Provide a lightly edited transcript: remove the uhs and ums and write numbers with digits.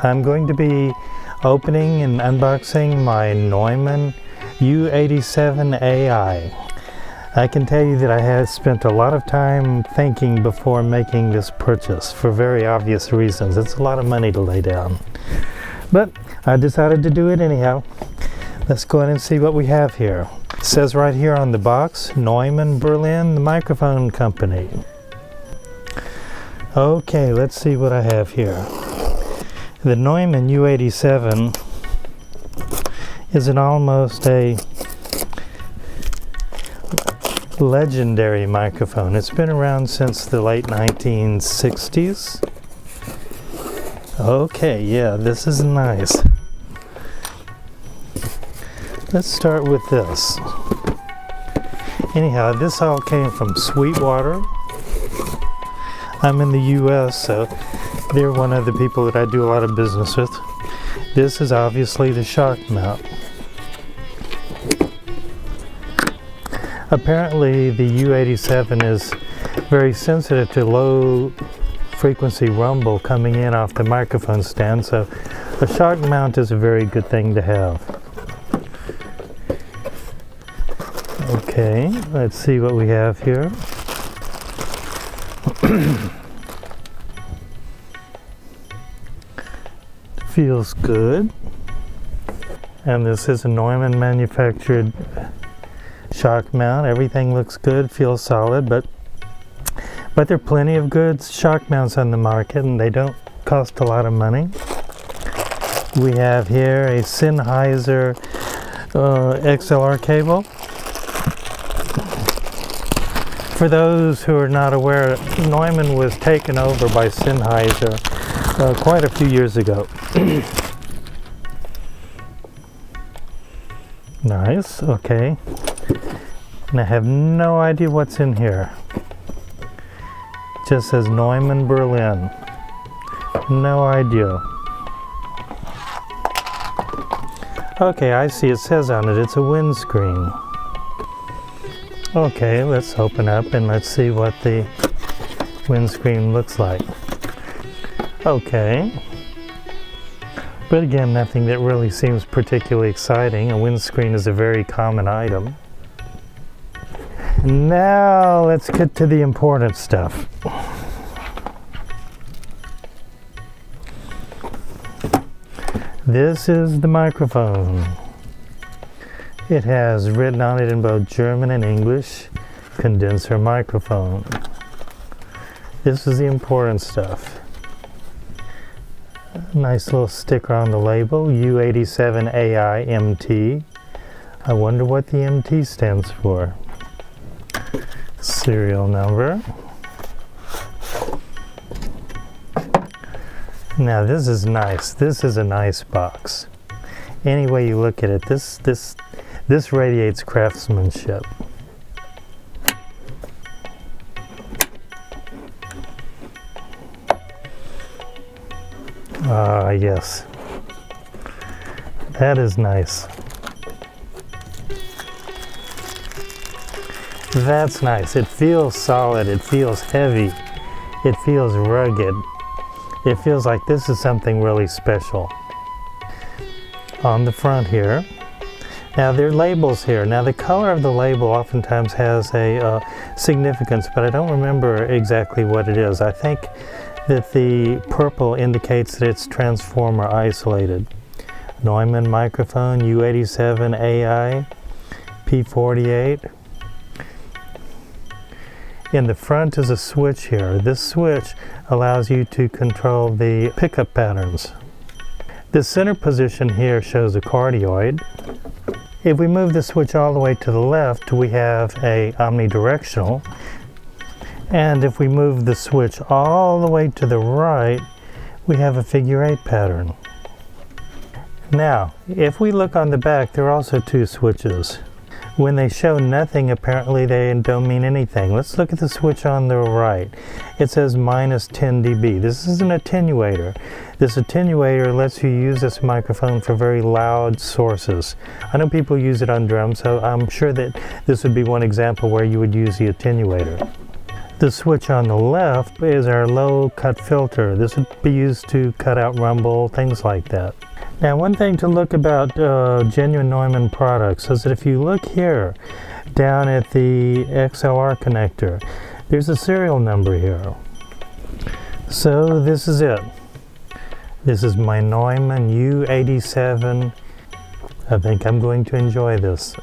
I'm going to be opening and unboxing my Neumann U87ai. I can tell you that I have spent a lot of time thinking before making this purchase for very obvious reasons. It's a lot of money to lay down. But I decided to do it anyhow. Let's go ahead and see what we have here. It says right here on the box, Neumann Berlin, the microphone company. Okay, let's see what I have here. The Neumann U87 is almost a legendary microphone. It's been around since the late 1960s. Okay, yeah, this is nice. Let's start with this. Anyhow, this all came from Sweetwater. I'm in the US, so they're one of the people that I do a lot of business with. This is obviously the shock mount. Apparently the U87 is very sensitive to low frequency rumble coming in off the microphone stand, so a shock mount is a very good thing to have. Okay, let's see what we have here. Feels good. And this is a Neumann manufactured shock mount. Everything looks good, feels solid, but there are plenty of good shock mounts on the market and they don't cost a lot of money. We have here a Sennheiser XLR cable. For those who are not aware, Neumann was taken over by Sennheiser quite a few years ago. Nice, okay. And I have no idea what's in here. It just says Neumann Berlin. No idea. Okay, I see it says on it, it's a windscreen. Okay, let's open up and let's see what the windscreen looks like. Okay. But again, nothing that really seems particularly exciting. A windscreen is a very common item. Now let's get to the important stuff. This is the microphone. It has written on it in both German and English, condenser microphone. This is the important stuff. Nice little sticker on the label, U87ai MT. I wonder what the MT stands for. Serial number. Now this is nice. This is a nice box. Any way you look at it, this radiates craftsmanship. Ah, yes. That is nice. That's nice. It feels solid. It feels heavy. It feels rugged. It feels like this is something really special. On the front here. Now there are labels here. Now the color of the label oftentimes has a significance, but I don't remember exactly what it is. I think that the purple indicates that it's transformer isolated. Neumann microphone U87ai P48. In the front is a switch here. This switch allows you to control the pickup patterns. The center position here shows a cardioid. If we move the switch all the way to the left, we have a omnidirectional. And if we move the switch all the way to the right, we have a figure 8 pattern. Now, if we look on the back, there are also two switches. When they show nothing, apparently they don't mean anything. Let's look at the switch on the right. It says minus 10 dB. This is an attenuator. This attenuator lets you use this microphone for very loud sources. I know people use it on drums, so I'm sure that this would be one example where you would use the attenuator. The switch on the left is our low cut filter. This would be used to cut out rumble, things like that. Now, one thing to look about genuine Neumann products is that if you look here down at the XLR connector, there's a serial number here. So this is it. This is my Neumann U87. I think I'm going to enjoy this.